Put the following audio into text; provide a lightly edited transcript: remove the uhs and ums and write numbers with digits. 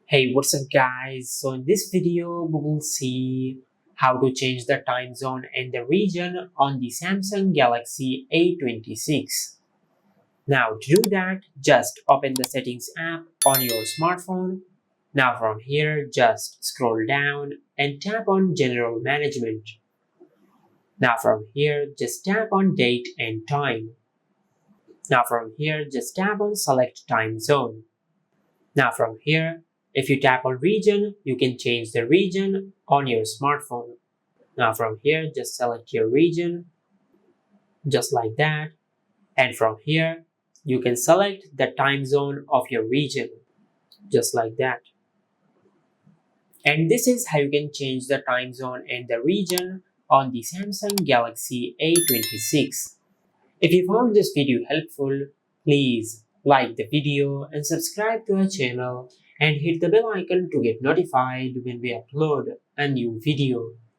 Hey, what's up guys? So in this video, we will see how to change the time zone and the region on the Samsung Galaxy A26. Now to do that, just open the settings app on your smartphone. Now from here, just scroll down and tap on General Management. Now from here, just tap on Date and Time. Now from here, just tap on Select Time Zone. Now from here, if you tap on region, you can change the region on your smartphone. Now from here, just select your region, just like that. And from here, you can select the time zone of your region, just like that. And this is how you can change the time zone and the region on the Samsung Galaxy A26. If you found this video helpful, please like the video and subscribe to our channel and hit the bell icon to get notified when we upload a new video.